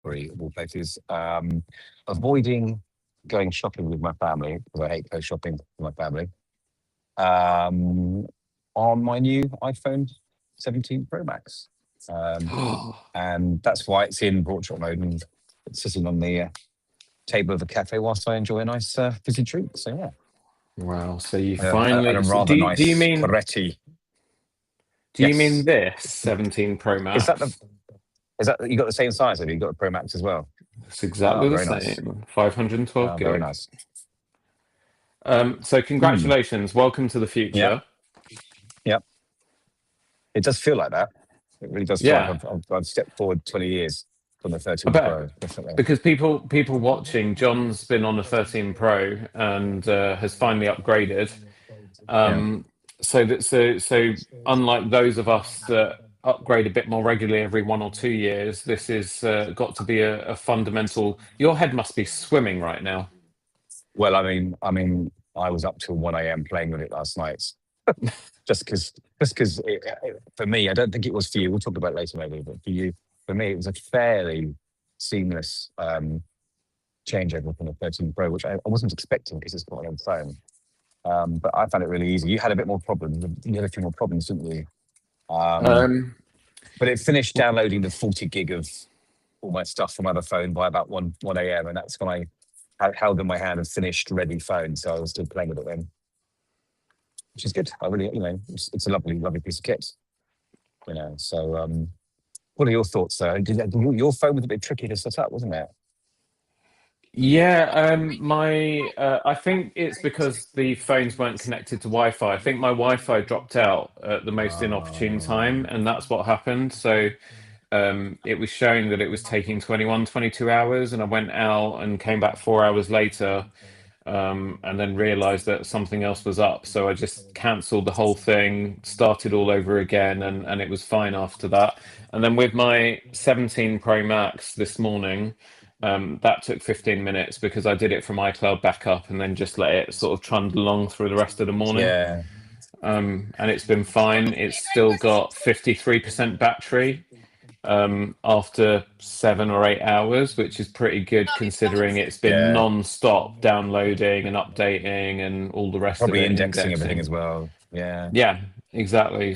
January, of all places, avoiding going shopping with my family, because I hate go shopping with my family, on my new iPhone 17 Pro Max. And that's why it's in portrait mode and it's sitting on the table of the cafe whilst I enjoy a nice fizzy treat. So yeah. Wow. So you And finally a rather nice do you mean Coretti. do you mean this 17 Pro Max? Is that you got the same size? Have you got a Pro Max as well? It's exactly the very same. nice. 512 gig. Very nice. So congratulations. Welcome to the future. Yep. It does feel like that. It really does feel like I've stepped forward 20 years from the 13 Pro. Definitely. Because people watching, John's been on the 13 Pro and has finally upgraded. So unlike those of us that upgrade a bit more regularly every 1 or 2 years, this is got to be a fundamental. Your head must be swimming right now. Well, I mean, I was up till 1 a.m. playing with it last night, just because for me, I don't think it was for you. We'll talk about it later maybe, but for me, it was a fairly seamless changeover from the 13 Pro, which I wasn't expecting because it's not on phone. But I found it really easy. You had a bit more problems. You had a few more problems, didn't you? But it finished downloading the 40 gig of all my stuff from my other phone by about 1 a.m. And that's when I held in my hand and finished ready phone. So I was still playing with it then, which is good. I really, it's a lovely, lovely piece of kit. So what are your thoughts, though? Your phone was a bit tricky to set up, wasn't it? Yeah, I think it's because the phones weren't connected to Wi-Fi. I think my Wi-Fi dropped out at the most inopportune time, and that's what happened. So it was showing that it was taking 21, 22 hours, and I went out and came back 4 hours later, and then realized that something else was up. So I just cancelled the whole thing, started all over again, and it was fine after that. And then with my 17 Pro Max this morning, that took 15 minutes because I did it from iCloud backup and then just let it sort of trundle along through the rest of the morning. Yeah. And it's been fine. It's still got 53% battery after 7 or 8 hours, which is pretty good considering it's been non-stop downloading and updating and all the rest of it. Probably indexing everything as well. Yeah. Yeah, exactly.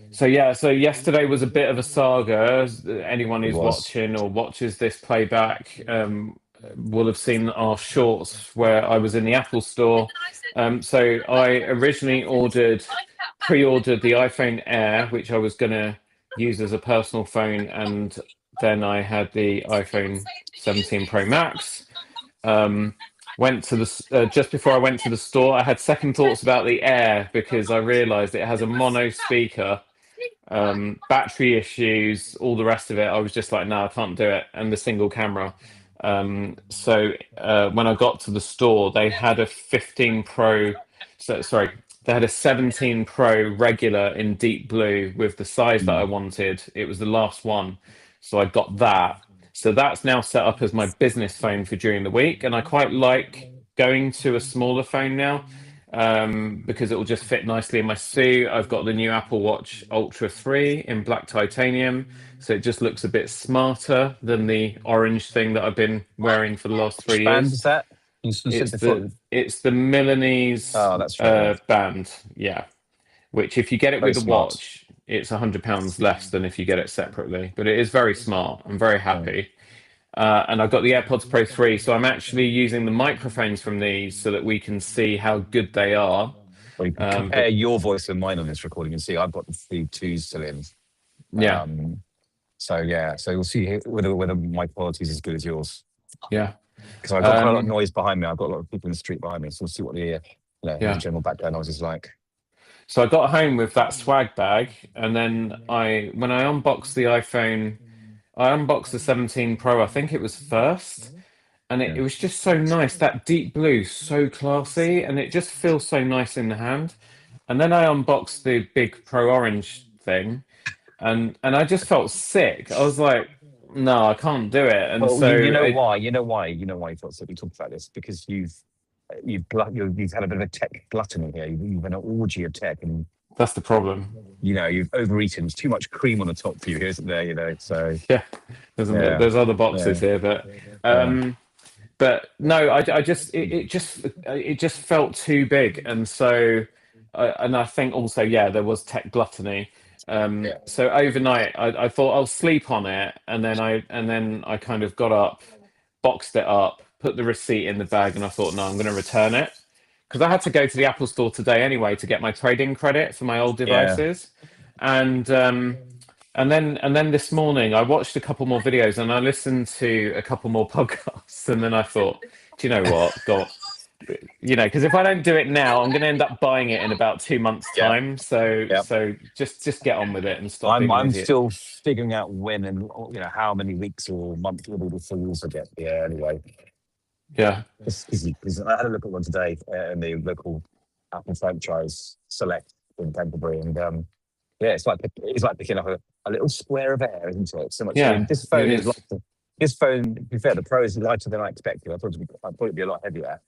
So yesterday was a bit of a saga. Anyone who's watching or watches this playback will have seen our shorts where I was in the Apple store. So I originally pre-ordered the iPhone Air, which I was going to use as a personal phone, and then I had the iPhone 17 Pro Max. Went to the just before I went to the store, I had second thoughts about the Air because I realised it has a mono speaker. Battery issues, all the rest of it. I was just like, no, I can't do it. And the single camera. So when I got to the store, they had a 15 Pro. They had a 17 Pro regular in deep blue with the size that I wanted. It was the last one, so I got that. So that's now set up as my business phone for during the week, and I quite like going to a smaller phone now. Because it will just fit nicely in my suit. I've got the new Apple Watch Ultra 3 in black titanium, so it just looks a bit smarter than the orange thing that I've been wearing for the last 3 years. Band is that? It's the Milanese band, yeah. Which, if you get it with the watch, it's £100 less than if you get it separately. But it is very smart. I'm very happy. And I've got the AirPods Pro 3, so I'm actually using the microphones from these so that we can see how good they are. Well, you can compare your voice and mine on this recording and see I've got the twos still in. Yeah. So we'll see whether my quality is as good as yours. Yeah. Because I've got quite a lot of noise behind me. I've got a lot of people in the street behind me, so we'll see what the general background noise is like. So I got home with that swag bag, and then when I unboxed the iPhone, I unboxed the 17 Pro, I think it was first, and it was just so nice. That deep blue, so classy, and it just feels so nice in the hand. And then I unboxed the big Pro Orange thing, and I just felt sick. I was like, no, I can't do it. And so you know why you felt sick. We talked about this because you've had a bit of a tech gluttony here. You've had an orgy of tech, and That's the problem. You've overeaten. There's too much cream on the top for you, isn't there? So Yeah, yeah, there's other boxes yeah, here, yeah, but no, I just it just felt too big, and so and I think also yeah, there was tech gluttony. yeah, So overnight, I thought I'll sleep on it, and then I kind of got up, boxed it up, put the receipt in the bag, and I thought, no, I'm going to return it because I had to go to the Apple Store today anyway to get my trading credit for my old yeah. devices, and and then this morning I watched a couple more videos and I listened to a couple more podcasts, and then I thought, do you know what? God, because if I don't do it now, I'm going to end up buying it in about 2 months' Yeah, time. So yeah. just get on with it and stop I'm being an I'm idiot. still figuring out when and how many weeks or months it'll be before you also get. Yeah. Anyway, Yeah, it's easy because I had a look at one today in the local Apple franchise Select in Canterbury, and yeah, it's like picking up a little square of air, isn't it? So much. I mean, yeah, this it phone is is. lighter. This phone, to be fair, the Pro is lighter than I expected. I thought it'd be a lot heavier.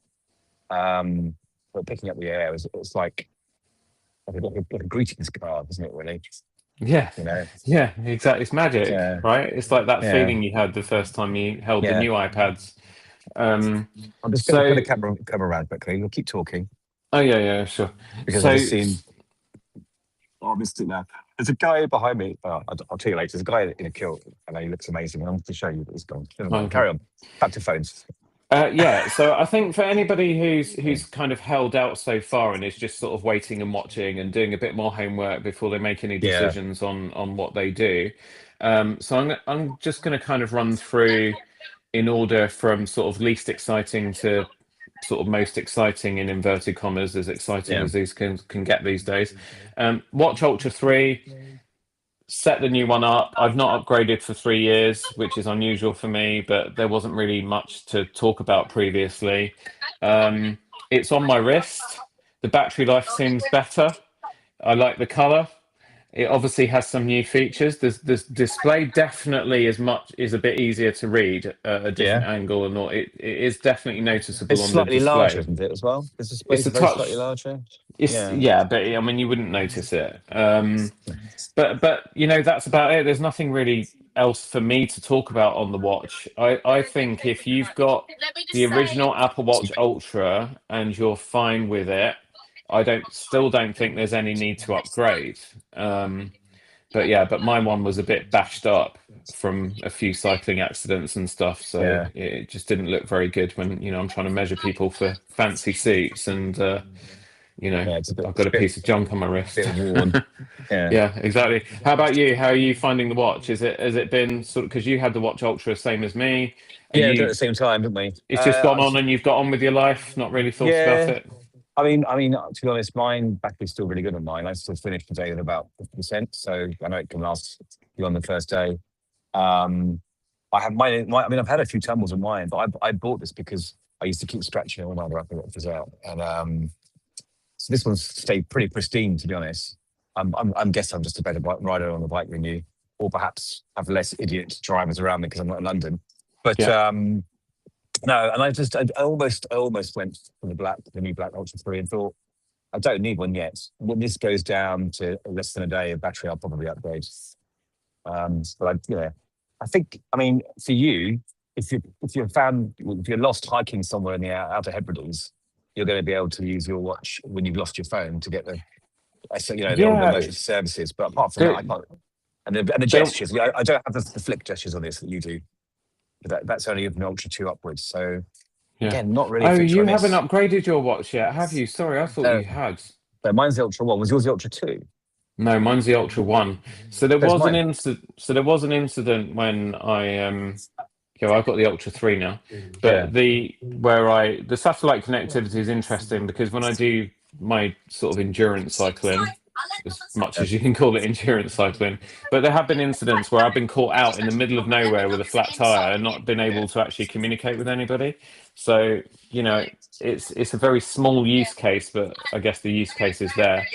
Um, but picking up the air it's like a greetings card, isn't it? Really, Yeah, you know. yeah, exactly. It's magic, Yeah, right? It's like that yeah, feeling you had the first time you held the yeah. new iPads. Um, I'm just going to put so, the camera around quickly. We'll keep talking oh yeah, yeah, sure. because I've So, just seen. Oh, I missed it now. There's a guy behind me. I'll tell you later. There's a guy in a kilt, and he looks amazing. I want to show you, but he's gone. Never mind. okay. Carry on. Back to phones. Yeah, so I think for anybody who's kind of held out so far and is just sort of waiting and watching and doing a bit more homework before they make any Yeah, decisions on what they do, so I'm just going to kind of run through in order from sort of least exciting to sort of most exciting in inverted commas, as exciting yeah, as these can get these days. Watch Ultra 3, set the new one up. I've not upgraded for 3 years, which is unusual for me, but there wasn't really much to talk about previously. Um, it's on my wrist. The battery life seems better. I like the color. It obviously has some new features. This display definitely is a bit easier to read at a different yeah. angle, and all. It is definitely noticeable It's on the slightly larger, display. isn't it, as well? This It's display's a very slightly touch. larger. It's Yeah, yeah, but I mean you wouldn't notice it. But that's about it. There's nothing really else for me to talk about on the watch. I think if you've got the original Apple Watch Ultra and you're fine with it, I don't think there's any need to upgrade. But yeah, but my one was a bit bashed up from a few cycling accidents and stuff, so yeah, it just didn't look very good when I'm trying to measure people for fancy suits, and yeah. It's a I've bit, got a piece of junk on my wrist. bit worn. Yeah, Yeah, exactly. How about you? How are you finding the watch? Has it been sort of because you had the watch Ultra same as me? Are yeah. Did it at you the same time, didn't we? it's just gone on and you've got on with your life, not really thought about Yeah. it? I mean, to be honest, mine battery's still really good on mine. I still finished the day with about 50%, so I know it can last beyond the first day. Um, I have I mean, I've had a few tumbles on mine, but I bought this because I used to keep scratching it all my Apple Watches out, and so this one's stayed pretty pristine. To be honest, I'm guessing I'm just a better rider on the bike than you, or perhaps have less idiot drivers around me because I'm not in London. But Yeah. no, and I almost went for the new black Ultra 3 and thought I don't need one yet. When this goes down to less than a day of battery, I'll probably upgrade. But I think, I mean, for you, if you're lost hiking somewhere in the Outer Hebrides, you're going to be able to use your watch when you've lost your phone to get the old Yeah. emergency services. But apart from that, I There, can't. And the there, gestures, I don't have the flick gestures on this that you do. But that's only of an Ultra 2 upwards. So yeah. again, not really a Oh, feature you on haven't this. upgraded your watch yet, have you? Sorry, I thought Uh, you had. but mine's the Ultra 1. Was yours the Ultra 2? No, mine's the Ultra One. So there There's was an mine. incident. So there was an incident when I've got the Ultra 3 now, Yeah. but the satellite connectivity is interesting because when I do my sort of endurance cycling, as much Yeah. as you can call it endurance cycling, but there have been incidents where I've been caught out in the middle of nowhere with a flat tire and not been able to actually communicate with anybody. So, it's a very small use case, but I guess the use case is there.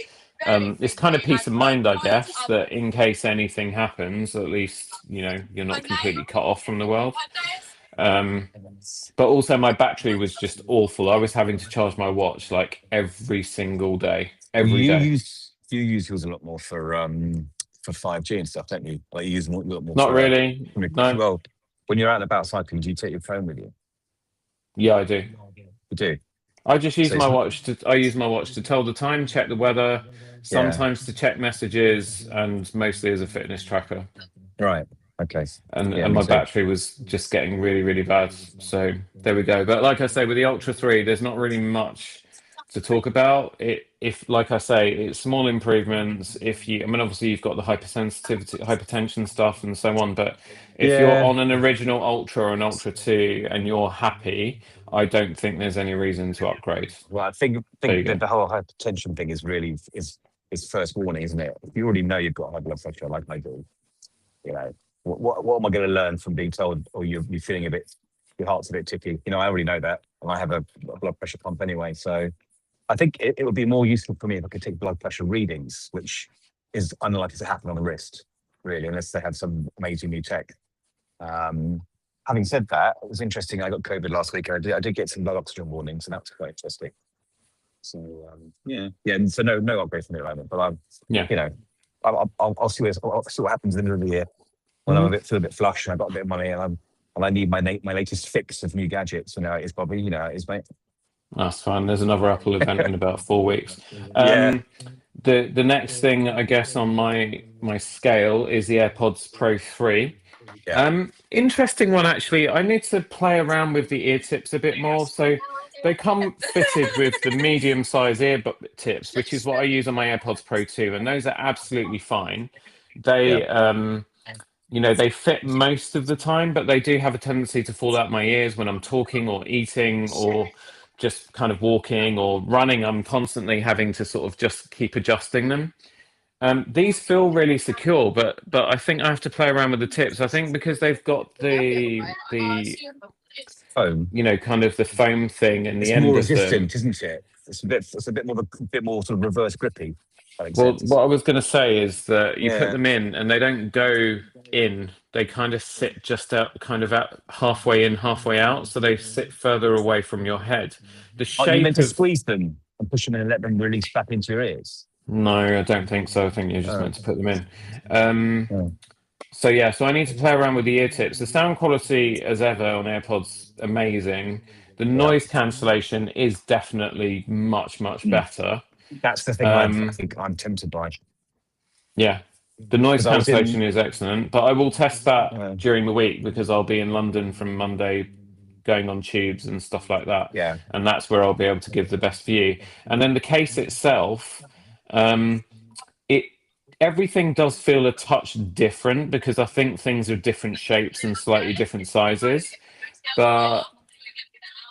It's kind of peace of mind, I guess, that in case anything happens, at least you're not completely cut off from the world. Um, but also, my battery was just awful. I was having to charge my watch like every single day, Well, every day. you use yours a lot more for 5G and stuff, don't you? Like you use them a lot more Not for really. No. well, when you're out and about cycling, do you take your phone with you? Yeah, I do. You do. I just use So my it's, watch to. I use my watch to tell the time, check the weather, yeah. sometimes to check messages, and mostly as a fitness tracker. Right. Okay. And Yeah, and me my too. battery was just getting really, really bad. So there we go. But like I say, with the Ultra 3, there's not really much to talk about. If like I say, it's small improvements. If you, I mean, obviously you've got the hypersensitivity, hypertension stuff, and so on. But if you're Yeah. on an original Ultra or an Ultra 2 and you're happy, I don't think there's any reason to upgrade. Well, I There you think go. that the whole hypertension thing is really is first warning, isn't it? If you already know you've got high blood pressure, like I do, you know, what am I going to learn from being told, or you're feeling a bit, your heart's a bit ticky? You know, I already know that, and I have a blood pressure pump anyway. So I think it would be more useful for me if I could take blood pressure readings, which is unlikely to happen on the wrist, really, unless they have some amazing new tech. Um, Having said that, it was interesting. I got COVID last week. And I did get some low oxygen warnings, and that was quite interesting. So yeah. And so no upgrade from it at the moment. But Yeah. you know, I'll see I'll see what happens in the middle of the year when I'm feel a bit flush and I've got a bit of money and I need my latest fix of new gadgets. It's Bobby. It's mate. That's fine. There's another Apple event in about 4 weeks. Yeah. The next thing I guess on my scale is the AirPods Pro 3. Yeah. Interesting one actually. I need to play around with the ear tips a bit more. So they come fitted with the medium size ear tips, which is what I use on my AirPods Pro 2, and those are absolutely fine. Yeah. They they fit most of the time, but they do have a tendency to fall out my ears when I'm talking or eating or just kind of walking or running. I'm constantly having to sort of just keep adjusting them. These feel really secure, but I think I have to play around with the tips. I think because they've got the Foam. kind of the foam thing in the It's end more of them. resistant, isn't it? It's a bit more sort of reverse grippy. That makes Well, sense. what I was going to say is that you put Yeah. them in and they don't go in. They kind of sit just out, kind of out halfway in, halfway out. So they sit further away from your head. The Aren't you meant shape to of squeeze them and push them in and let them release back into your ears? No, I don't think so. I think you're just Oh. meant to put them in. Um, Oh. so yeah, so I need to play around with the ear tips. The sound quality, as ever, on AirPods, amazing. The Yeah. noise cancellation is definitely much, much Mm. better. That's the thing I Um, think I'm tempted by. yeah, the noise Because I was cancellation in. is excellent, but I will test that Uh, during the week because I'll be in London from Monday going on tubes and stuff like that. yeah. And that's where I'll be able to give the best view. And then the case itself, um, it everything does feel a touch different because I think things are different shapes and slightly different sizes. But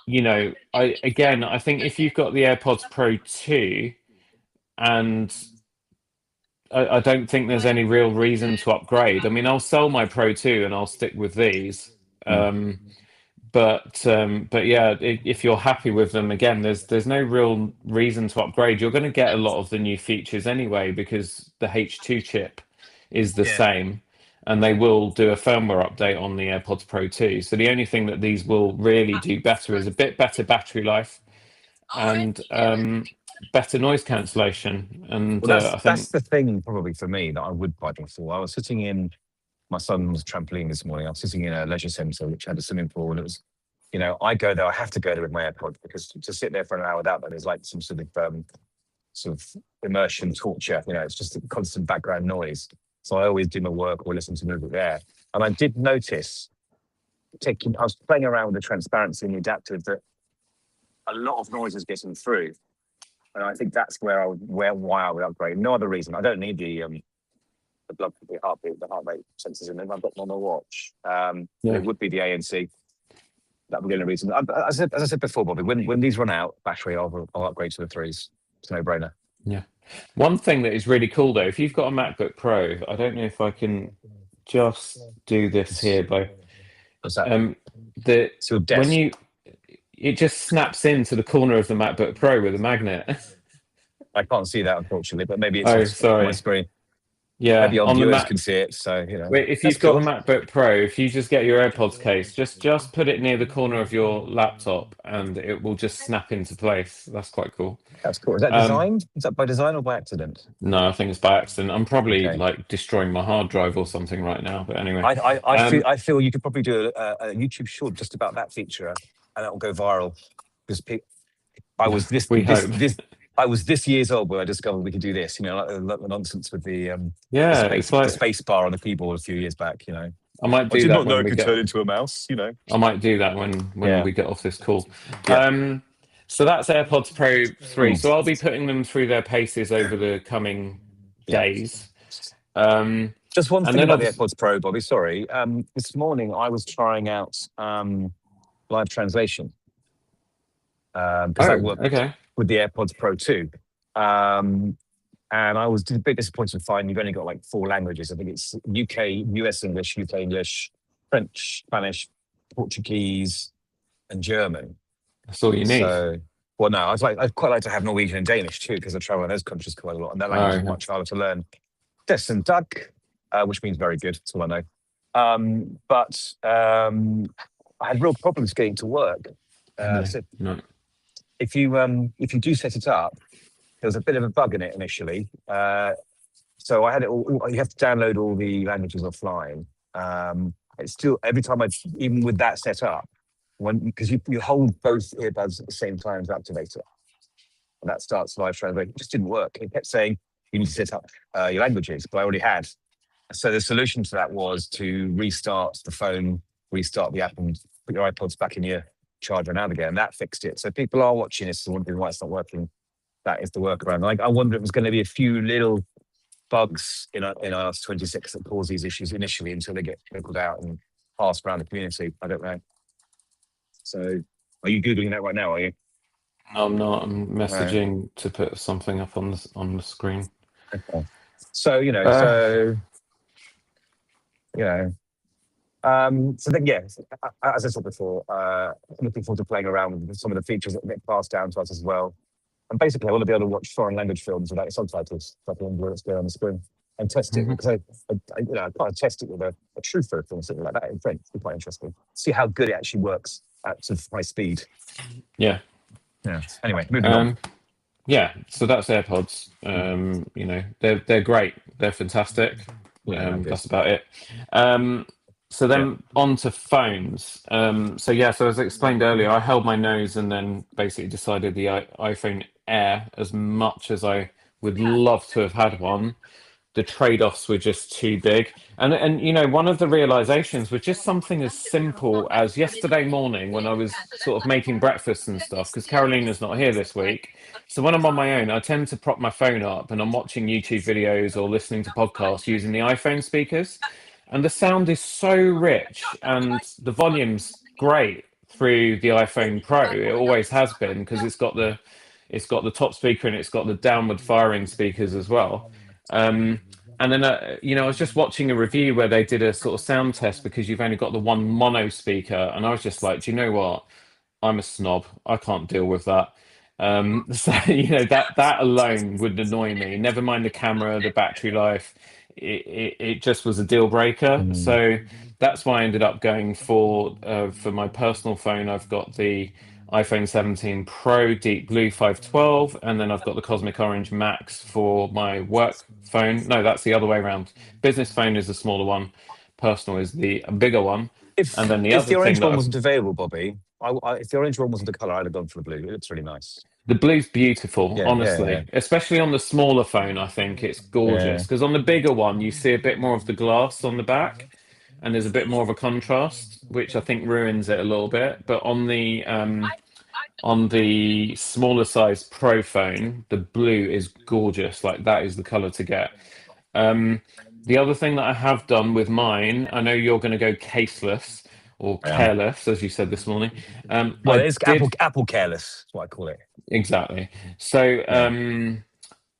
I think if you've got the AirPods Pro 2 and I don't think there's any real reason to upgrade. I mean, I'll sell my Pro 2 and I'll stick with these. Mm. But yeah, if you're happy with them, again, there's no real reason to upgrade. You're going to get a lot of the new features anyway because the H2 chip is the Yeah. same, and they will do a firmware update on the AirPods Pro 2. So the only thing that these will really do better is a bit better battery life and better noise cancellation. And Well, I that's think, the thing probably for me that I would buy them for. I was sitting in my son's trampoline this morning. I was sitting in a leisure centre which had a swimming pool, and it was, I go there. I have to go there with my AirPods because to sit there for an hour without them is like some sort of immersion torture. It's just a constant background noise. So I always do my work or listen to music there. And I did notice I was playing around with the transparency and the adaptive that a lot of noise is getting through. And I think that's why I would upgrade. No other reason. I don't need the heartbeat, the heart rate sensors in them. I've got them on my watch. It would be the ANC. That would be the only reason. As I said before, Bobby, when these run out, battery, I'll upgrade to the 3s. It's a no-brainer. Yeah. One thing that is really cool though, if you've got a MacBook Pro, I don't know if I can just do this here, but What's that? It's your when desk. it just snaps into the corner of the MacBook Pro with a magnet. I can't see that unfortunately, but maybe Oh, it's on my sorry. screen. Yeah, Maybe our on the viewers Mac. can see it. So Wait, if that's you've got a cool. MacBook Pro, if you just get your AirPods case, just put it near the corner of your laptop, and it will just snap into place. That's quite cool. That's cool. Is that Um, designed? Is that by design or by accident? no, I think it's by accident. I'm probably Okay. like destroying my hard drive or something right now. But anyway, I um, feel you could probably do a YouTube short just about that feature, and that will go viral. Because I was we hope. I was this years old when I discovered we could do this. You know, like the nonsense with Yeah, it's the like space bar on the keyboard a few years back. You know, I might I do did that not know when it we could get. turn into a mouse. You know. I might do that when Yeah. we get off this call. Yeah. So that's AirPods Pro 3. Hmm. So I'll be putting them through their paces over the coming Yeah. days. Um, Just one and thing then about the obviously AirPods Pro, Bobby. Sorry. This morning I was trying out live translation because that oh, worked okay. with the AirPods Pro 2. Um, and I was a bit disappointed to find you've only got like 4 languages. I think it's UK, US English, UK English, French, Spanish, Portuguese, and German. That's all you need. So, well, no, I'd quite like to have Norwegian and Danish too, because I travel in those countries quite a lot, and that language Oh, is yeah. much harder to learn. Des and Duck, which means very good. That's all I know. But I had real problems getting to work. No, So no. if you do set it up, there was a bit of a bug in it initially. So I had it all. You have to download all the languages offline. It's still every time even with that set up, because you hold both earbuds at the same time to activate it, and that starts live translation. It just didn't work. It kept saying you need to set up your languages, but I already had. So the solution to that was to restart the phone, restart the app, and put your iPods back in your charger and out again. And that fixed it. So people are watching this and wondering why it's not working. That is the workaround. Like I wonder if there's going to be a few little bugs in iOS 26 that cause these issues initially until they get trickled out and passed around the community. I don't know. So are you Googling that right now, are you? No, I'm not. I'm No. messaging to put something up on the screen. Okay. So, Uh, you know, so then, yeah, as I said before, I'm looking forward to playing around with some of the features that get passed down to us as well. And basically, I want to be able to watch foreign language films without subtitles, so I can enjoy what's going on the screen and test it mhm. because I can't test it with a true film, something like that in French. It'd be quite interesting. See how good it actually works at sort of high speed. Yeah. Yeah. Anyway, moving on. Um, yeah. So that's AirPods. They're great. They're fantastic. Yeah, no, good. That's about it. So Yeah. then on to phones. So as I explained earlier, I held my nose and then basically decided the iPhone Air, as much as I would love to have had one, the trade-offs were just too big. And one of the realizations was just something as simple as yesterday morning when I was sort of making breakfast and stuff, because Carolina's not here this week. So when I'm on my own, I tend to prop my phone up and I'm watching YouTube videos or listening to podcasts using the iPhone speakers. And the sound is so rich and the volume's great through the iPhone Pro. It always has been because it's got the top speaker and it's got the downward firing speakers as well. And then, I was just watching a review where they did a sort of sound test because you've only got the one mono speaker, and I was just like, do you know what? I'm a snob. I can't deal with that. So that alone would annoy me. Never mind the camera, the battery life. It just was a deal breaker. Mm. So that's why I ended up going for my personal phone. I've got the iPhone 17 Pro Deep Blue 512, and then I've got the Cosmic Orange Max for my work phone. No, that's the other way around. Business phone is the smaller one. Personal is the bigger one. And then the If other the thing orange that one I've wasn't available, Bobby, if the orange one wasn't a color, I'd have gone for the blue. It looks really nice. The blue's beautiful, Yeah, yeah, honestly, especially on the smaller phone. I think it's gorgeous yeah. because on the bigger one, you see a bit more of the glass on the back, and there's a bit more of a contrast, which I think ruins it a little bit. But on the smaller size Pro phone, the blue is gorgeous. Like that is the color to get. Um, the other thing that I have done with mine, I know you're going to go caseless or Yeah. careless, as you said this morning. Well, I it's did Apple careless. That's what I call it. exactly. So Yeah,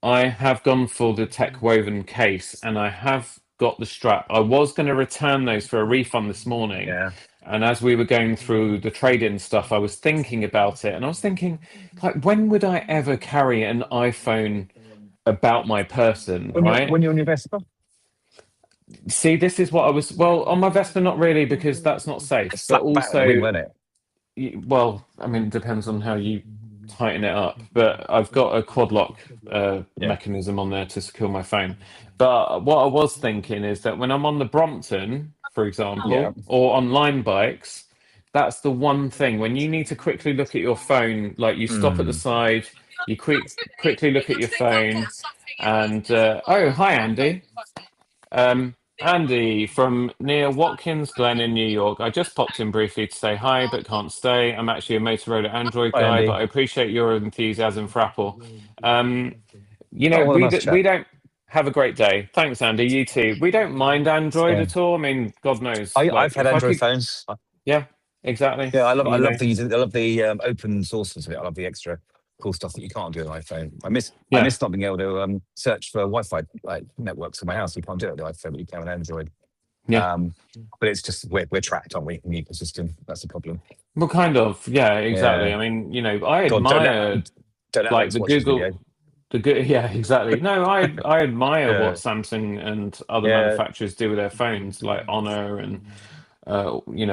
I have gone for the tech woven case, and I have got the strap. I was going to return those for a refund this morning. yeah. And as we were going through the trade-in stuff, I was thinking about it, and I was thinking, like, when would I ever carry an iPhone about my person, right? When you're on your Vespa. See, this is what I was. Well, on my Vespa, not really, because that's not safe. It's But slap back in the wind, also, wasn't it? well, I mean, it depends on how you tighten it up. But I've got a quad lock Yeah. mechanism on there to secure my phone. But what I was thinking is that when I'm on the Brompton, for Yeah. example, or on line bikes, that's the one thing when you need to quickly look at your phone, like you stop at the Mm. side, you quickly look at your phone, and oh, hi, Andy. Andy from near Watkins Glen in New York. I just popped in briefly to say hi, but can't stay. I'm actually a Motorola Android Hi, guy, but Andy. I appreciate your enthusiasm for Apple. Um, Oh, what a we nice we chat. don't have a great day. Thanks, Andy. You too. We don't mind Android So at all. I mean, God knows. I've Like, had if I Android could, phones. yeah, exactly. Yeah, I You love know, the open sources of it. I love the extra cool stuff that you can't do on iPhone. I yeah, miss not being able to search for Wi-Fi like networks in my house. You can't do it on the iPhone, but you can on Android. yeah. Um, but it's just we're trapped, aren't we, in the ecosystem? That's the problem. Well, kind of. Yeah, exactly. Yeah. I mean, I God, admire don't let like Alex the watch this video. Google. The good, yeah, exactly. No, I admire what Yeah. Samsung and other Yeah. manufacturers do with their phones, like Honor and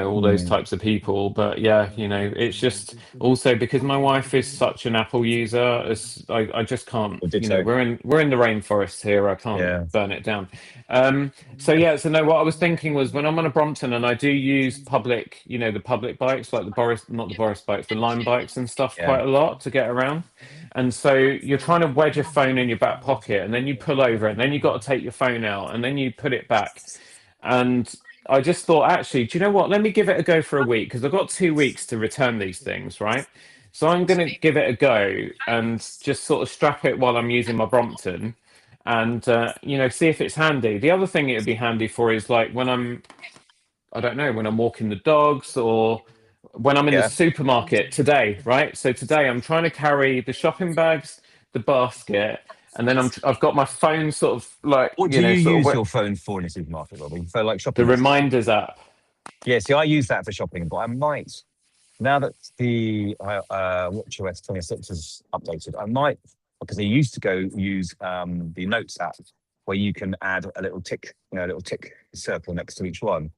all those Mm. types of people. But yeah, it's just also because my wife is such an Apple user, I just can't. Or ditto. We're in the rainforest here. I can't Yeah. burn it down. So yeah, so no, what I was thinking was when I'm on a Brompton and I do use public, the public bikes like the Boris, not the Boris bikes, the Lime bikes and stuff Yeah. quite a lot to get around. And so you're trying to wedge a phone in your back pocket, and then you pull over, and then you've got to take your phone out, and then you put it back. And I just thought, actually, do you know what? Let me give it a go for a week because I've got 2 weeks to return these things, right? So I'm going to give it a go and just sort of strap it while I'm using my Brompton and, see if it's handy. The other thing it would be handy for is like I don't know, when I'm walking the dogs or when I'm in the Yeah. supermarket today, right? So today I'm trying to carry the shopping bags, the basket, and then I've got my phone sort of like, What do you sort of use your phone for in a supermarket, Robbie? For like the shopping lists? reminders app. Yeah, see, I use that for shopping, but I might now that the WatchOS 26 is updated, I might because they used to go use the Notes app where you can add a little tick, a little tick circle next to each one.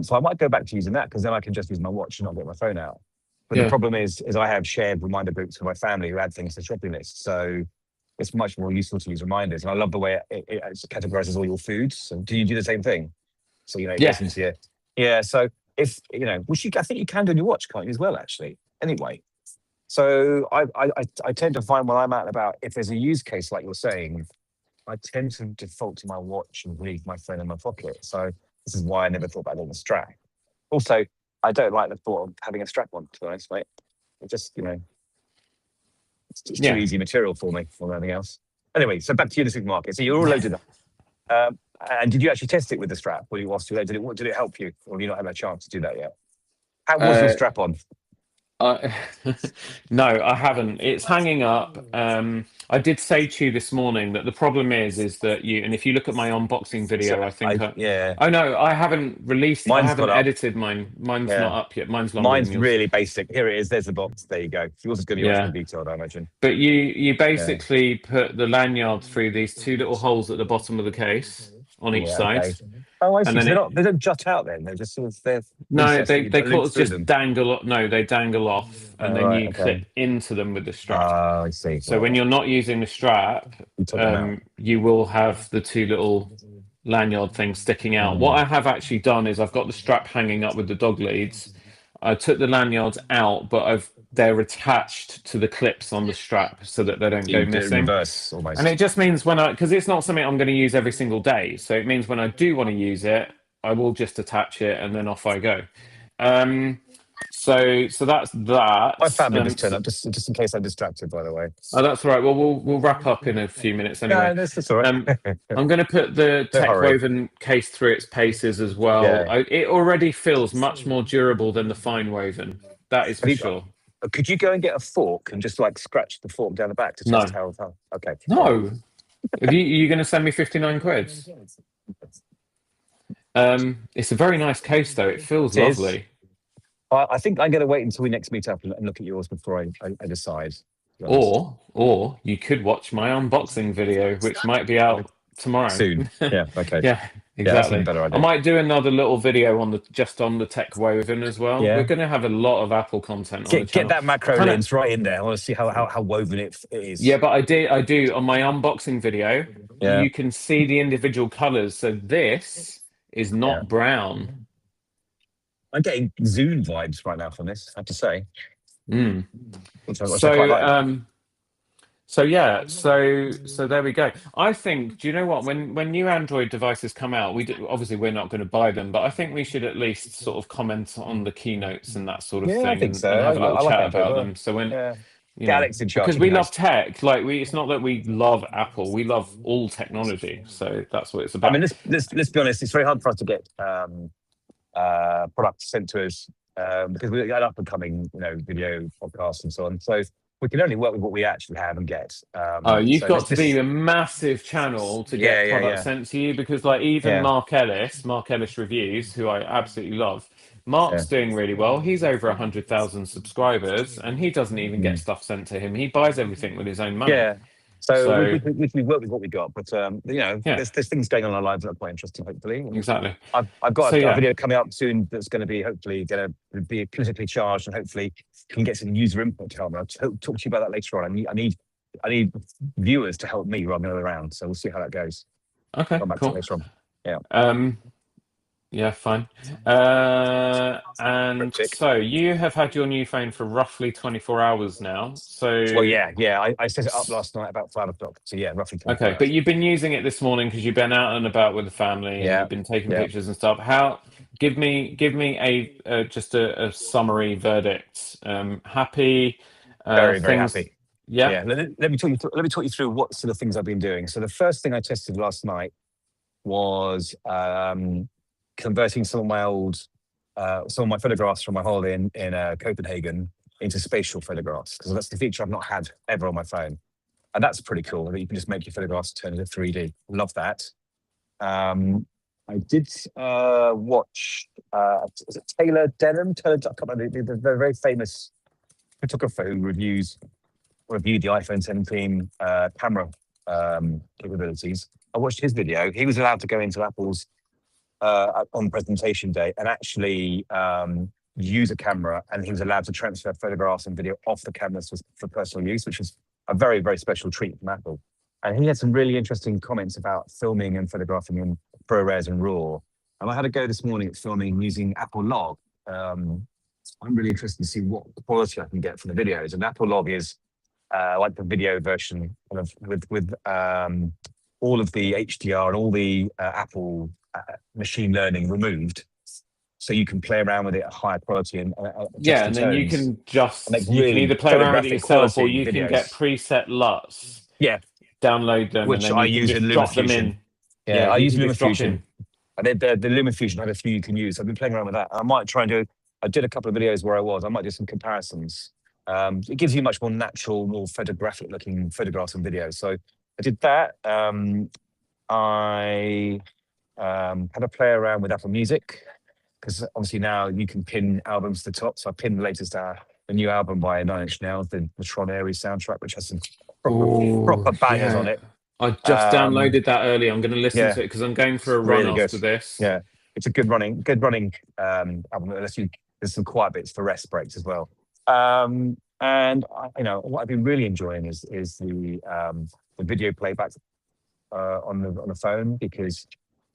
So I might go back to using that because then I can just use my watch and not get my phone out. But the Yeah. problem is I have shared reminder groups with my family who add things to shopping lists. So it's much more useful to use reminders. And I love the way it categorizes all your foods. So do you do the same thing? So it Yeah. goes into your So if which I think you can do on your watch, can't you as well? Actually, anyway. So I tend to find when I'm out and about, if there's a use case like you're saying, I tend to default to my watch and leave my phone in my pocket. So this is why I never thought about it on a strap. Also, I don't like the thought of having a strap on, to be honest, mate. It just, it's too Yeah. easy material for me or anything else. Anyway, so back to you in the supermarket. So you're all loaded up. And did you actually test it with the strap while you whilst you did it help you? Or have you not had a chance to do that yet? How was your Uh, strap on? I, no, I haven't. It's hanging up. I did say to you this morning that the problem is that and if you look at my unboxing So video, I think yeah, oh no, I mine's got haven't up. edited mine. Mine's Yeah. not up yet. Mine's longer than Mine's yours. really basic. Here it is. There's the box. There you go. Yours is going to be much more Yeah. detailed, I imagine. But you Yeah. basically put the lanyard through these two little holes at the bottom of the case on each Yeah. side, Okay. Oh, I and see. then So they don't jut out then. They're just sort of they're no, recessed. they You they put a loop call it through just them. dangle. No, they dangle off, and Oh, then right. you Okay. clip into them with the strap. Ah, I see. So Right. when you're not using the strap, You took them out. you will have the two little lanyard things sticking out. What Mm. I have actually done is I've got the strap hanging up with the dog leads. I took the lanyards out, but they're attached to the clips on the strap so that they don't So go you did it in missing. reverse And it almost. just means because it's not something I'm going to use every single day. So it means when I do want to use it, I will just attach it and then off I go. Um, so that's My that. family just turned up just in case I'm distracted. By the way. Oh, that's all right. Well, we'll wrap up in a few minutes anyway. No, that's all right. Um, I'm going to put the No tech hurry. woven case through its paces as well. Yeah. It already feels much more durable than the fine woven. That is Have for you, sure. could you go and get a fork and just like scratch the fork down the back to test No, how? Okay. All right. no. Are you going to send me 59 quids? It's a very nice case though. It feels It is. lovely. I think I'm going to wait until we next meet up and look at yours before I decide. To be honest. Or you could watch my unboxing video, which might be out tomorrow. Soon. Yeah. Okay. Yeah, Yeah, that's an exactly. better I idea. might do another little video on the tech woven as well. We're Yeah. going to have a lot of Apple content on the Get channel. that I macro kind of lens right in there. I want to see how woven it Yeah, is. but I do on my unboxing video. Yeah. You can see the individual colors. So this is Yeah. not brown. I'm getting Zoom vibes right now from this, I have to say. Mm. Which I quite So like. So yeah, so there we go. I think, do you know what? When new Android devices come out, obviously we're not going to buy them, but I think we should at least sort of comment on the keynotes and that sort of Yeah, I thing, think so. and have a little I like chat Android as about well. them. So when Yeah. you Get know, Alex in charge. because It'd be we love nice. tech, like it's not that we love Apple, we love all technology. So that's what it's I mean, about. let's be honest. It's very hard for us to get products sent to us because we got up and coming, video podcasts and so on. So we can only work with what we actually have and get. Oh, you've So got to be a massive channel to get products yeah, sent to you because, like, even yeah, Mark Ellis Reviews, who I absolutely love, yeah. Mark's doing really well. He's over 100,000 subscribers, and he doesn't even get Mm. stuff sent to him. He buys everything with his own money. Yeah. So So, we work with what we got, but yeah, there's things going on in our lives that are quite interesting, hopefully. And exactly. I've So, got a yeah. video coming up soon that's going to be hopefully going to be politically charged and hopefully can get some user input to help me. I'll talk to you about that later on. I need viewers to help me rather than the other way around. So we'll see how that goes. Okay, Come back to it cool. later on. Yeah. Yeah, fine. And Cryptic. so you have had your new phone for roughly 24 hours now. Well, So, yeah. I set it up last night about 5 o'clock. So yeah, roughly 24 okay, but hours. you've been using it this morning because you've been out and about with the family and Yeah, you've been taking yeah. pictures and stuff. Give me a just a summary verdict. Happy, Very, very things. happy. Yeah. Yeah. Let me talk you through. Let me talk you through what sort of things I've been doing. So the first thing I tested last night was converting some of my photographs from my holiday in Copenhagen into spatial photographs because that's the feature I've not had ever on my phone, and that's pretty cool. That you can just make your photographs turn into 3D. Love that. I did watch. Is it Taylor Denham? I can't remember, the very famous photographer who reviewed the iPhone 17 camera capabilities. I watched his video. He was allowed to go into Apple's on presentation day and actually use a camera, and he was allowed to transfer photographs and video off the cameras for personal use, which was a very, very special treat from Apple. And he had some really interesting comments about filming and photographing in ProRes and RAW. And I had a go this morning at filming using Apple Log. I'm really interested to see what quality I can get from the videos. And Apple Log is like the video version, kind of with all of the HDR and all the Apple machine learning removed, so you can play around with it at higher quality and adjust Yeah, the and then tones and make you can really either play around with it photographic yourself or quality you can get videos. preset LUTs, Yeah, download them, and which then I you can use in just drop them LumaFusion. in. Yeah, Yeah, I you use can just drop LumaFusion. in. And the LumaFusion had a few you can use. I've been playing around with that. I might try and do. I did a couple of videos where I might do some comparisons. It gives you much more natural, more photographic looking photographs and videos. So I did that. I had a play around with Apple Music because obviously now you can pin albums to the top. So I pinned the latest the new album by Nine Inch Nails, the Tron Ares soundtrack, which has some proper Oh, bangers on yeah. it. I just downloaded that earlier. I'm going to listen Yeah, to it because I'm going for a run really good. after this. Yeah, it's a good running album. There's some quiet bits for rest breaks as well. And what I've been really enjoying is the video playback on the phone because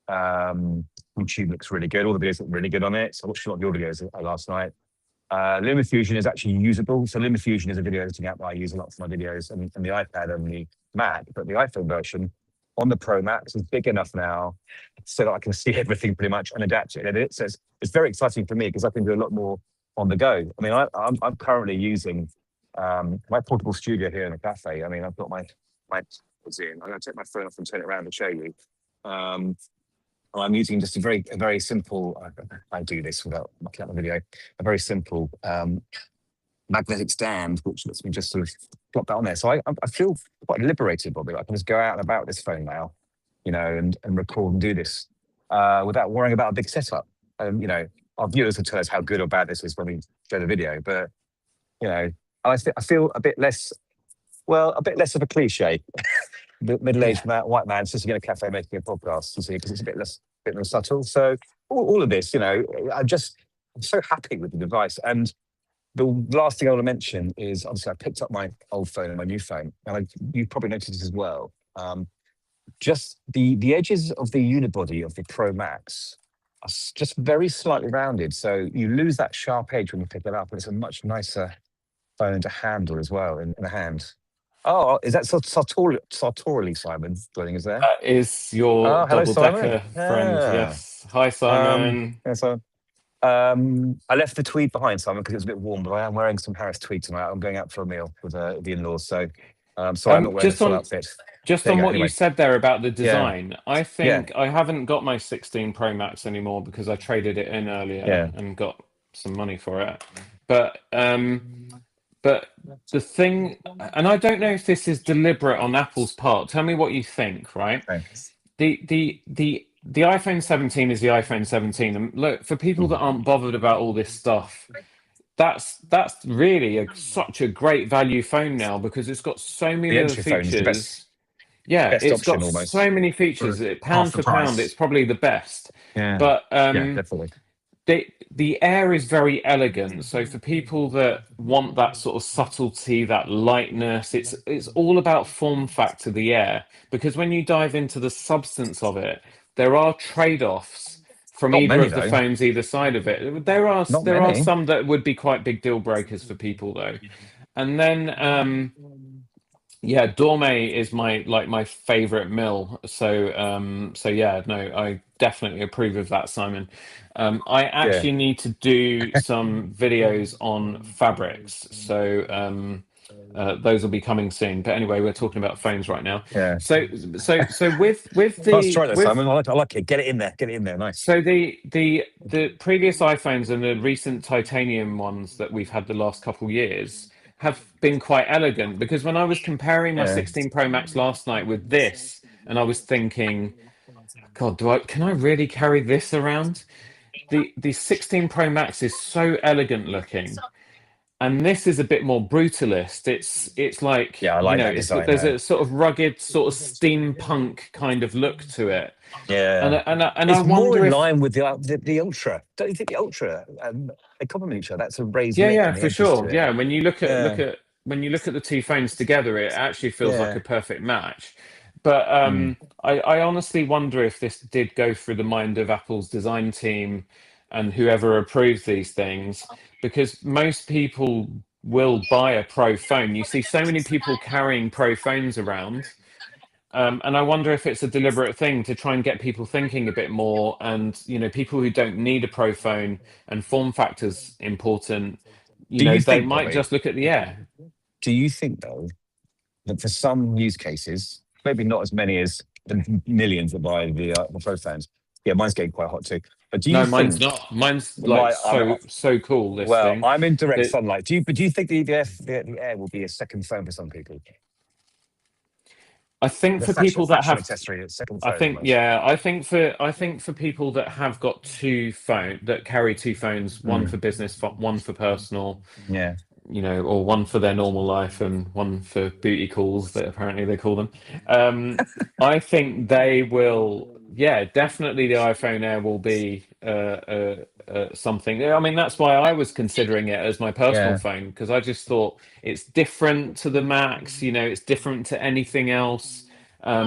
YouTube looks really good. All the videos look really good on it. So I watched a lot of your videos last night. LumaFusion is actually usable. So LumaFusion is a video editing app that I use a lot for my videos and the iPad and the Mac, but the iPhone version on the Pro Max is big enough now so that I can see everything pretty much and adapt it and edit. So it's very exciting for me because I can do a lot more on the go. I mean, I'm currently using my portable studio here in the cafe. I mean, I've got my I'm going to take my phone off and turn it around and show you. I'm using just a very simple. I do this without looking at the video. A very simple magnetic stand, which lets me just sort of plop that on there. So I feel quite liberated, Bobby. I can just go out and about with this phone now, and record and do this without worrying about a big setup. Our viewers will tell us how good or bad this is when we show the video, but I feel a bit less of a cliche middle-aged Yeah. white man sitting in a cafe making a podcast. You see, because it's a bit less subtle. So all of this, I'm so happy with the device. And the last thing I want to mention is obviously I picked up my old phone and my new phone, and you probably noticed this as well. Just the edges of the unibody of the Pro Max are just very slightly rounded, so you lose that sharp edge when you pick it up, and it's a much nicer phone to handle as well in the hand. Oh, is that sartorially Simon joining us there? That is your Oh, hello, double Simon. decker friend. Yeah. Yes. Hi, Um, Simon. yeah, so I left the tweed behind, Simon, because it was a bit warm, but I am wearing some Harris tweed tonight. I'm going out for a meal with the in-laws, so sorry I'm not wearing the Just full on outfit. just There you on go. what you Anyway, said there about the yeah, design, I yeah, think I haven't got my 16 Pro Max anymore because I traded it in earlier yeah. and got some money for it. But but the thing, and I don't know if this is deliberate on Apple's part. Tell me what you think, right? Thanks. The iPhone 17 is the iPhone 17, and look, for people that aren't bothered about all this stuff, that's really such a great value phone now because it's got so The many other entry phone is the features. Yeah, best it's got option so almost many for features. half Pound the for pound, it's price. probably the best. Yeah, But yeah, definitely. the Air is very elegant. So for people that want that sort of subtlety, that lightness, it's all about form factor, the Air. Because when you dive into the substance of it, there are trade-offs from Not either many of the though. phones either side of it. Not There are many. some that would be quite big deal breakers for people though. And then yeah, Dorme is my favorite mill. So so yeah, no, I definitely approve of that, Simon. I Yeah, actually need to do some videos on fabrics. So those will be coming soon. But anyway, we're talking about phones right now. yeah. So so Let's try that, with Simon. I like it. Get it in there. Get it in there. Nice. so the previous iPhones and the recent titanium ones that we've had the last couple years have been quite elegant because when I was comparing my Yeah. 16 Pro Max last night with this, and I was thinking, God, can I really carry this around? The 16 Pro Max is so elegant looking, and this is a bit more brutalist. It's like, Yeah, I like that design there's though. a sort of rugged, sort of steampunk kind of look to it, Yeah. and I It's more wonder in if. line with the Ultra. Don't you think the Ultra, they complement each other? That's a raised Yeah, lip yeah, and the for edges to sure. it. Yeah, when you Yeah. when you look at the two phones together, it actually feels like Yeah. a perfect match. But Mm. I honestly wonder if this did go through the mind of Apple's design team and whoever approves these things, because most people will buy a Pro phone. You see so many people carrying Pro phones around. And I wonder if it's a deliberate thing to try and get people thinking a bit more, and people who don't need a Pro phone and form factors important, Do you they think, might Bobby? just look at the Air. Do you think though that for some use cases, maybe not as many as the millions that buy the Pro phones. Yeah, mine's getting quite hot too. But do you No, mine's think not. Mine's like my I'm so cool. This well, thing. I'm in direct That sunlight. Do you think the Air will be a second phone for some people? I think The for people that fashion have, accessory, a second I phone think almost. yeah, I think for people that have got that carry two phones, one for Mm, business, one for personal, yeah, or one for their normal life and one for booty calls that apparently they call them. I think they will, yeah, definitely the iPhone Air will be something. I mean, that's why I was considering it as my personal yeah, phone because I just thought it's different to the Max, it's different to anything else.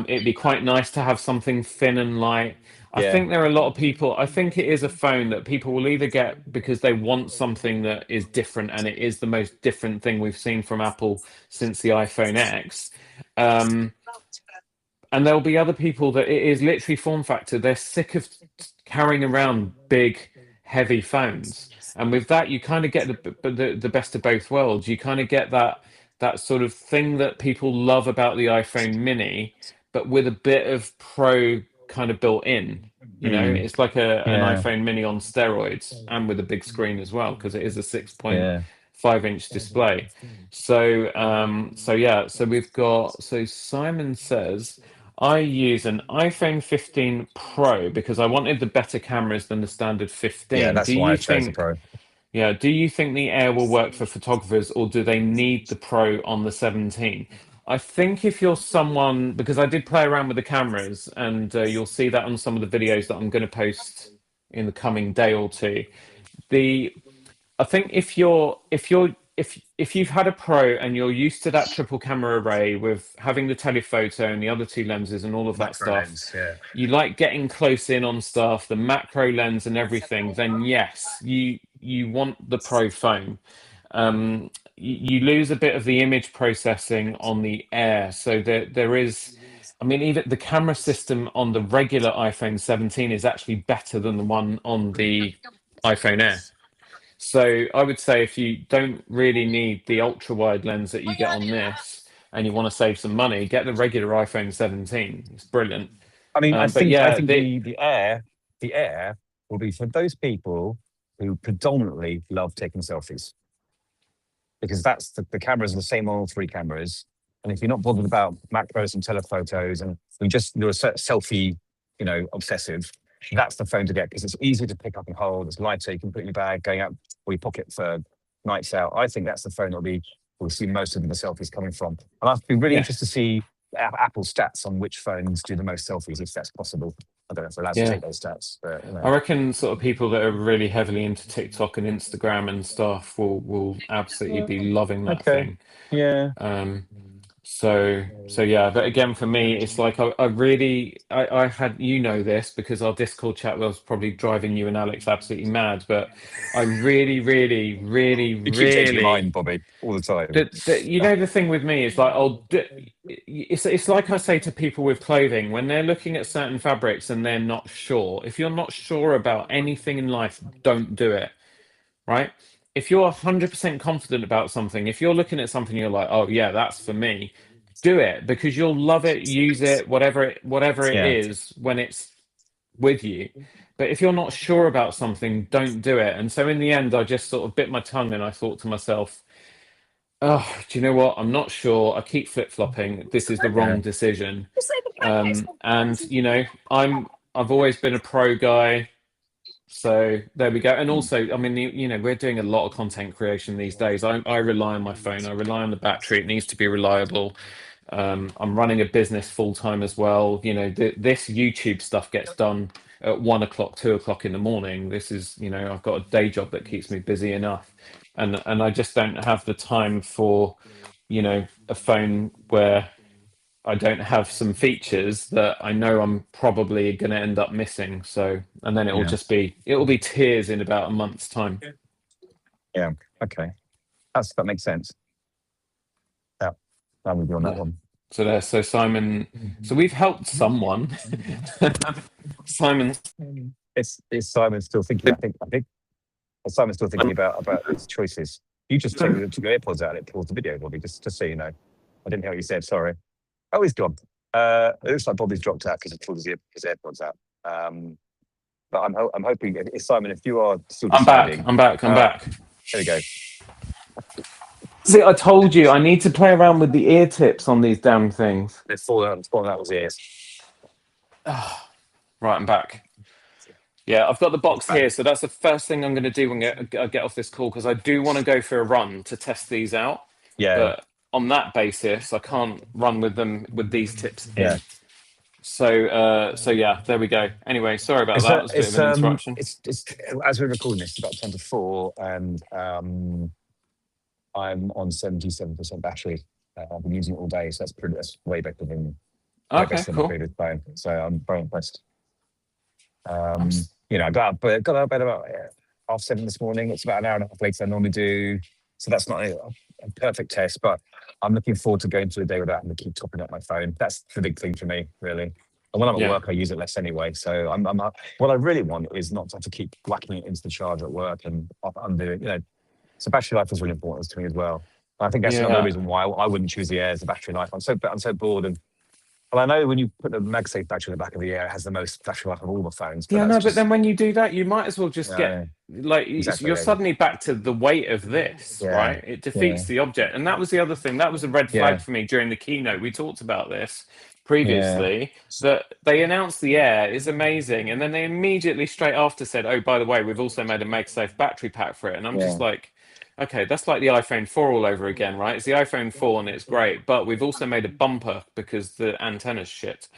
It'd be quite nice to have something thin and light. I yeah. think there are a lot of people. I think it is a phone that people will either get because they want something that is different, and it is the most different thing we've seen from Apple since the iPhone X. Um, and there'll be other people that it is literally form factor. They're sick of carrying around big, heavy phones, and with that, you kind of get the best of both worlds. You kind of get that sort of thing that people love about the iPhone Mini, but with a bit of Pro kind of built in. Mm, It's like an yeah, iPhone Mini on steroids, and with a big screen as well, because it is a 6.5-inch display. So so yeah, so we've got so Simon says I use an iPhone 15 Pro because I wanted the better cameras than the standard yeah. 15. That's why I chose the Pro. Do you think the Air will work for photographers or do they need the Pro on the 17? I think if you're someone, because I did play around with the cameras, and you'll see that on some of the videos that I'm going to post in the coming day or two. The I think if you've had a pro and you're used to that triple camera array with having the telephoto and the other two lenses and all of that Macro stuff, lens, yeah. you like getting close in on stuff, the macro lens and everything, then yes, you want the pro phone. You lose a bit of the image processing on the Air, so there is. I mean, even the camera system on the regular iPhone 17 is actually better than the one on the iPhone Air. So I would say if you don't really need the ultra wide lens that you get on this and you want to save some money, get the regular iPhone 17. It's brilliant. I mean, But I yeah, think the Air will be for those people who predominantly love taking selfies, because that's the cameras are the same on all three cameras. And if you're not bothered about macros and telephotos and you're a selfie, obsessive, that's the phone to get, because it's easy to pick up and hold. It's lighter. You can put it in your bag, going out or your pocket for nights out. I think that's the phone we'll see most of the selfies coming from. And I'd be really yeah, interested to see Apple stats on which phones do the most selfies, if that's possible. I don't know if we're allowed to yeah. take those stats, but I reckon sort of people that are really heavily into TikTok and Instagram and stuff will absolutely be loving that okay, thing. yeah, Um, so yeah, but again for me, it's like I really I had, this because our Discord chat was probably driving you and Alex absolutely mad, but I really, really, really, you keep changing your really mind, Bobby, all the time. the thing with me is like it's like I say to people with clothing when they're looking at certain fabrics and they're not sure. If you're not sure about anything in life, don't do it, right? If you're 100% confident about something, if you're looking at something, you're like, oh yeah, that's for me, do it because you'll love it, use it, whatever it Yeah, is when it's with you. But if you're not sure about something, don't do it. And so in the end, I just sort of bit my tongue and I thought to myself, oh, do you know what? I'm not sure. I keep flip-flopping. This is the yeah, wrong decision. And I've always been a pro guy. So there we go. And also, I mean, we're doing a lot of content creation these days. I rely on my phone. I rely on the battery. It needs to be reliable. I'm running a business full time as well. This YouTube stuff gets done at 1 o'clock, 2 o'clock in the morning. This is, I've got a day job that keeps me busy enough, and I just don't have the time for, a phone where I don't have some features that I know I'm probably going to end up missing. So, and then yeah, it'll be tears in about a month's time. yeah. Okay, that makes sense. Yeah, I'm with you on that Yeah. one. So Simon, so we've helped someone. Simon, Is Simon still thinking? I think Simon's still thinking about his choices. You just took your AirPods out and it paused the video, Bobby. Just so you know, I didn't hear what you said. Sorry. Oh, he's gone. It looks like Bobby's dropped out because he pulled his AirPods out. But I'm hoping, Simon, if you are still I'm back. deciding, I'm back. I'm back. there we go. See, I told you I need to play around with the ear tips on these damn things. It's fallen out his ears. Right, I'm back. Yeah, I've got the box here, so that's the first thing I'm going to do when I get off this call because I do want to go for a run to test these out. Yeah, But on that basis, I can't run with them with these tips yeah. in. So yeah, there we go. Anyway, sorry about that. It was a bit of an interruption. It's as we're recording this, it's about 10 to 4, and I'm on 77% battery. I've been using it all day, so that's way better than Okay, my cool. previous phone. So I'm very impressed. I'm I got out of bed about 7:30 this morning. It's about an hour and a half later than I normally do. So that's not a perfect test, but I'm looking forward to going through the day without having to keep topping up my phone. That's the big thing for me, really. And when I'm at Yeah. work, I use it less anyway. So what I really want is not to have to keep whacking it into the charger at work and undo it. So battery life is really important to me as well. And I think that's another Yeah. reason why I wouldn't choose the Air as the battery life. I'm so bored. And I know when you put the MagSafe battery in the back of the Air, it has the most battery life of all the phones. Yeah, no, but then when you do that, you might as well just get exactly, you're yeah. suddenly back to the weight of this, Yeah, right? It defeats the object. And that was the other thing. That was a red flag for me during the keynote. We talked about this Yeah. previously that they announced the Air is amazing, and then they immediately straight after said, "Oh, by the way, we've also made a MagSafe battery pack for it." And I'm just Yeah. like, okay, that's like the iPhone 4 all over again, right? It's the iPhone 4 and it's great, but we've also made a bumper because the antenna's shit.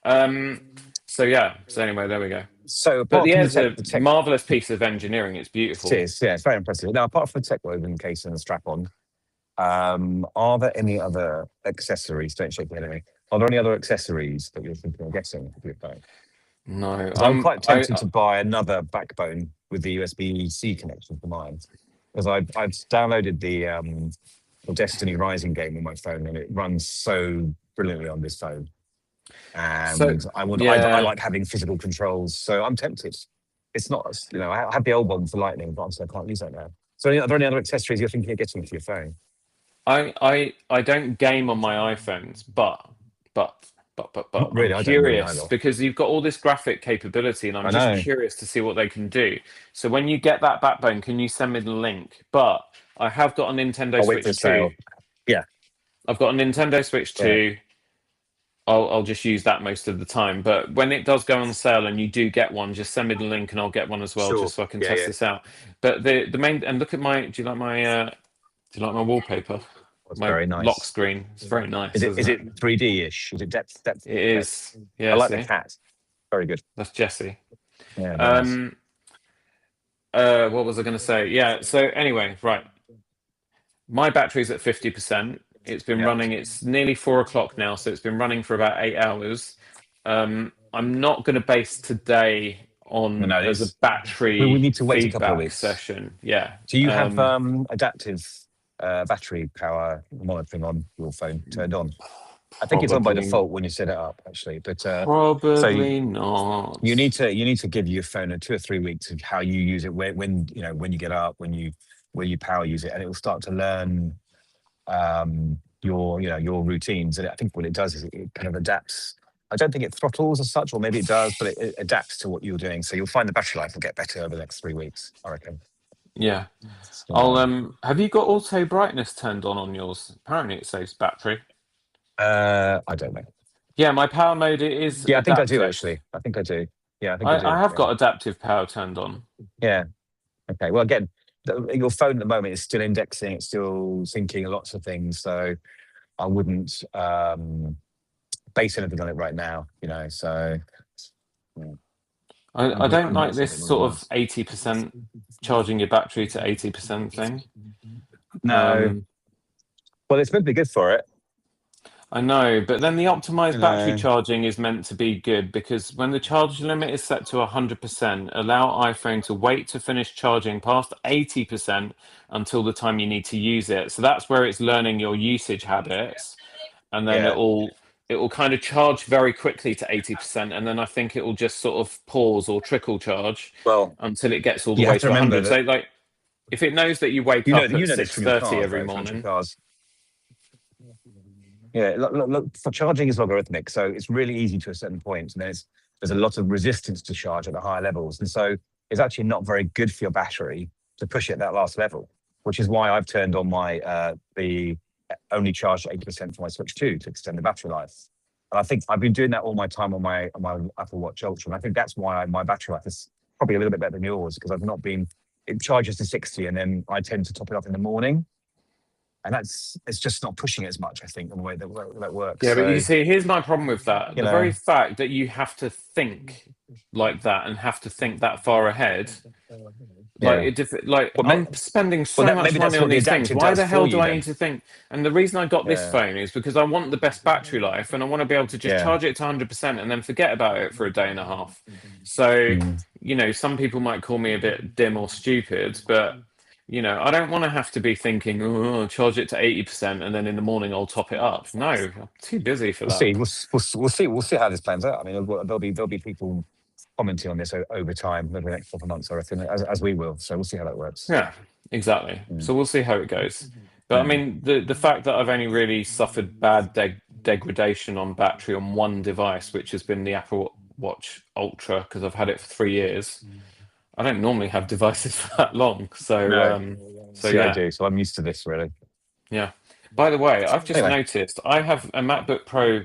Um, so yeah. So anyway, there we go. So But apart the from Air's a the tech, marvelous piece of engineering. It's it beautiful. is, yeah, it's very impressive. Now, apart from the tech woven case and the strap on, are there any other accessories? Don't shake your head at me. Are there any other accessories that you're thinking of getting for your phone? No, Because I'm quite I tempted to buy another backbone with the USB-C connection for mine. Because I've downloaded the Destiny Rising game on my phone, and it runs so brilliantly on this phone. so And I yeah. like having physical controls, so I'm tempted. It's not, I have the old one for Lightning, but obviously I can't use that now. So are there any other accessories you're thinking of getting for your phone? I don't game on my iPhones, but Not I'm really. I don't really curious either. because you've got all this graphic capability, and I'm I just know. curious to see what they can do. So when you get that backbone, can you send me the link? But I have got a Nintendo I'll wait for a Switch 2. sale. Yeah, I've got a Nintendo Switch yeah. 2. I'll just use that most of the time. But when it does go on sale and you do get one, just send me the link and I'll get one as well, Sure. just so I can Yeah, test yeah. this out. But the main, and look at my, do you like my wallpaper? That's My very lock nice. screen. It's very Is nice, it isn't is it? it 3D-ish? Is it depth It depth? is. I Yeah, like the see? cat. Very good. That's Jesse. Yeah, very nice. Um, what was I going to say? Yeah, so anyway, right. My battery's at 50%. It's been Yeah. running, it's nearly 4 o'clock now, so it's been running for about 8 hours. I'm not going to base today No, on no, as a this we battery need to wait a couple of feedback weeks. session. Yeah. Do you have adaptive battery power monitoring on your phone turned on? I think it's on by Probably, default when you set it up, actually. But so probably not. you need to give your phone a 2 or 3 weeks of how you use it, when you get up, where you power use it, and it will start to learn your routines. And I think what it does is it kind of adapts. I don't think it throttles as such, or maybe it does, but it adapts to what you're doing. So you'll find the battery life will get better over the next 3 weeks, I reckon. Yeah. I'll So, have you got auto brightness turned on yours? Apparently it saves battery. I don't know. Yeah, my power mode it is Yeah, I think I do adaptive. actually. I think I do. Yeah, I think I I do. have Yeah. got adaptive power turned on. Yeah. Okay. Well, again, your phone at the moment is still indexing. It's still syncing lots of things. So I wouldn't base anything on it right now. So yeah, I Android, don't like Android's this something really sort of nice. 80% charging your battery to 80% thing. No. Um, Well, it's meant to be good for it. I know, but then the optimized battery No. charging is meant to be good because when the charge limit is set to 100%, allow iPhone to wait to finish charging past 80% until the time you need to use it. So that's where it's learning your usage habits, and then Yeah. it will kind of charge very quickly to 80%, and then I think it will just sort of pause or trickle charge Well, until it gets all the you way have to to remember 100. that So like if it knows that you wake you know up you at know this from your 6:30 cars, every right? Electric morning. cars. Yeah, look, for charging is logarithmic, so it's really easy to a certain point, and there's a lot of resistance to charge at the higher levels, and so it's actually not very good for your battery to push it at that last level, which is why I've turned on my the only charge at 80% for my Switch 2 to extend the battery life. And I think I've been doing that all my time on my Apple Watch Ultra, and I think that's why my battery life is probably a little bit better than yours because I've not been. It charges to 60, and then I tend to top it up in the morning and it's just not pushing it as much. I think the way that works. Yeah, but you So see, here's my problem with that. you The very know, fact that you have to think like that and have to think that far ahead, like yeah. like Well, I'm spending well, so much maybe money that's on what the these things. adaptive Why does the hell for do you I then. need to think? And the reason I got this Yeah, phone is because I want the best battery life and I want to be able to just yeah. charge it to 100% and then forget about it for a day and a half. So, Mm. some people might call me a bit dim or stupid, but I don't want to have to be thinking, oh, I'll charge it to 80% and then in the morning I'll top it up. No, I'm too busy for We'll see. that. We'll see how this plans out. I mean, there'll be people commenting on this over time over the next couple of months, I reckon, as we will. So we'll see how that works. Yeah, exactly. Mm. So we'll see how it goes. But I Yeah. mean, the fact that I've only really suffered bad degradation on battery on one device, which has been the Apple Watch Ultra, because I've had it for 3 years. I don't normally have devices for that long. So No. so See, I yeah, do. So I'm used to this, really. yeah. By the way, I've just noticed I have a MacBook Pro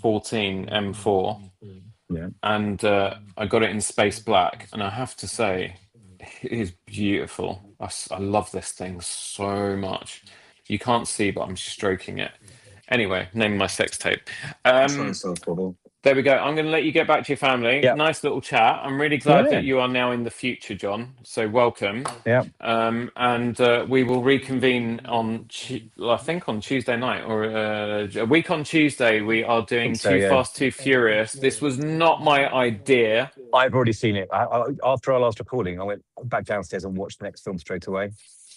14 M4, Yeah. and I got it in space black, and I have to say, it is beautiful. I love this thing so much. You can't see, but I'm stroking it. Anyway, name my sex tape. There we go. I'm going to let you get back to your family. Yeah. Nice little chat. I'm really glad that you are now in the future, John. So welcome. Yeah. And we will reconvene on, I think on Tuesday night, or a week on Tuesday. We are doing Too Fast, Too Furious. This was not my idea. I've already seen it. After our last recording, I went back downstairs and watched the next film straight away.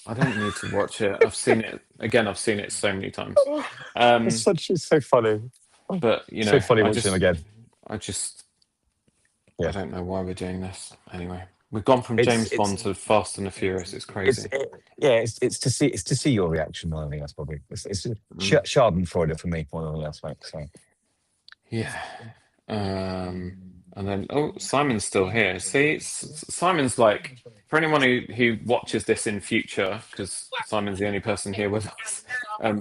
I don't need to watch it. I've seen it again. I've seen it so many times. It's so funny. But you know, so funny watching them again. I don't know why we're doing this. Anyway, we've gone from James Bond to Fast and the Furious. It's crazy. It's to see your reaction more than anything else. Probably it's Schadenfreude for me more than anything else. Right? So yeah. And then Simon's still here. See, Simon's like, for anyone who watches this in future, because Simon's the only person here with us.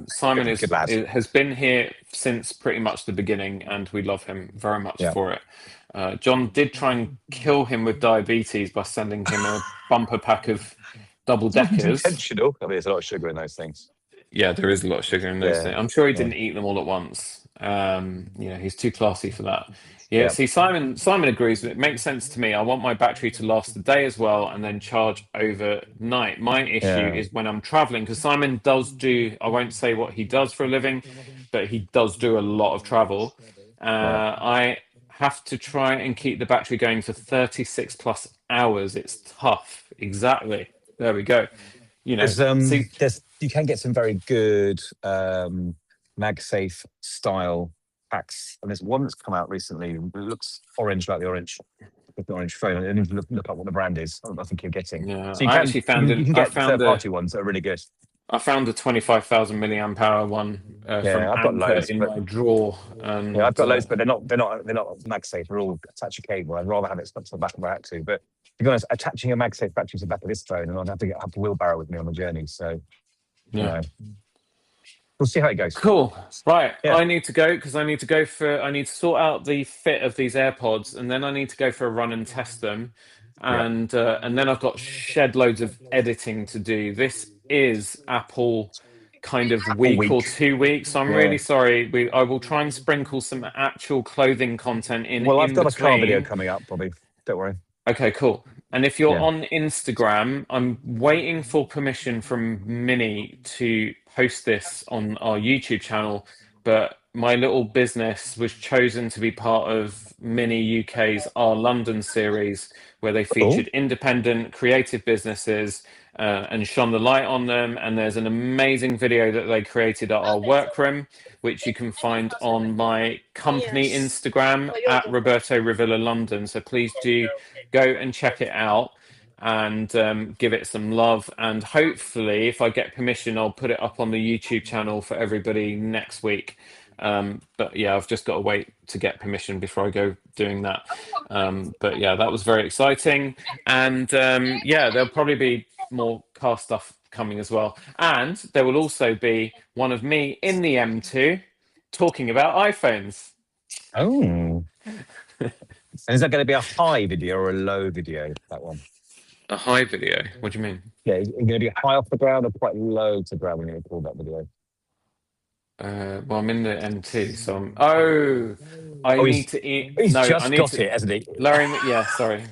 Simon has been here since pretty much the beginning, and we love him very much for it. John did try and kill him with diabetes by sending him a bumper pack of double deckers. Intentional. I mean, there's a lot of sugar in those things. Yeah, there is a lot of sugar in those things. I'm sure he didn't eat them all at once. He's too classy for that. Yeah, see, Simon agrees. It makes sense to me. I want my battery to last the day as well, and then charge overnight. My issue is when I'm traveling, because Simon does do, I won't say what he does for a living, but he does do a lot of travel. I have to try and keep the battery going for 36 plus hours. It's tough. Exactly. There we go. You know, you can get some very good MagSafe style packs, and there's one that's come out recently. It looks orange, like the orange phone. I need to look up what the brand is. I think you're getting. Yeah, so you can get third-party ones that are really good. I found a 25,000 milliamp hour one from I've got loads in my drawer. And, I've got loads, but they're not MagSafe. They're all attach a cable. I'd rather have it stuck to the back of my to. But to be honest, attaching a MagSafe battery to the back of this phone, and I'd have to wheelbarrow with me on the journey. So we'll see how it goes. Cool. Right. Yeah. I need to go because I need to sort out the fit of these AirPods, and then I need to go for a run and test them. And then I've got shed loads of editing to do. This is Apple kind of week or 2 weeks. So I'm really sorry. I will try and sprinkle some actual clothing content in. Well, I've got a car video coming up, probably. Don't worry. Okay, cool. And if you're on Instagram, I'm waiting for permission from Minnie to post this on our YouTube channel, but my little business was chosen to be part of Minnie UK's Our London series, where they featured independent creative businesses and shone the light on them. And there's an amazing video that they created at our workroom, which you can find on my company Instagram at Roberto Rivilla London. So please do go and check it out and give it some love. And hopefully, if I get permission, I'll put it up on the YouTube channel for everybody next week. But yeah, I've just got to wait to get permission before I go doing that. But yeah, that was very exciting. And there'll probably be more car stuff coming as well. And there will also be one of me in the M2 talking about iPhones. Oh. And is that going to be a high video or a low video, that one? A high video? What do you mean? Yeah, is it going to be high off the ground or quite low to ground when you record that video? Well, I'm in the M2, so I need to eat. He's just got it, hasn't he? Larry, sorry.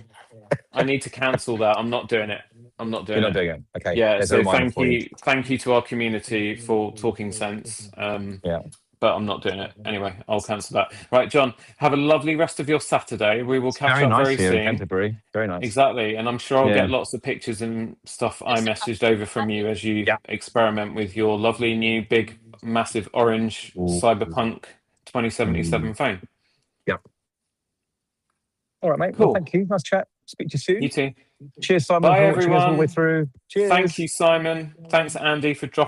I need to cancel that. I'm not doing it. You're not doing it. Okay. Yeah. So thank you to our community for talking sense. But I'm not doing it anyway. I'll cancel that. Right, John. Have a lovely rest of your Saturday. We will catch up very soon. In Canterbury. Very nice. Exactly, and I'm sure I'll get lots of pictures and stuff I messaged over from you as you experiment with your lovely new big, massive orange Cyberpunk 2077 phone. Yeah. All right, mate. Cool. Well, thank you. Nice chat. Speak to you soon. You too. Cheers, Simon. Bye, everyone. All the way through. Cheers. Thank you, Simon. Thanks, Andy, for dropping.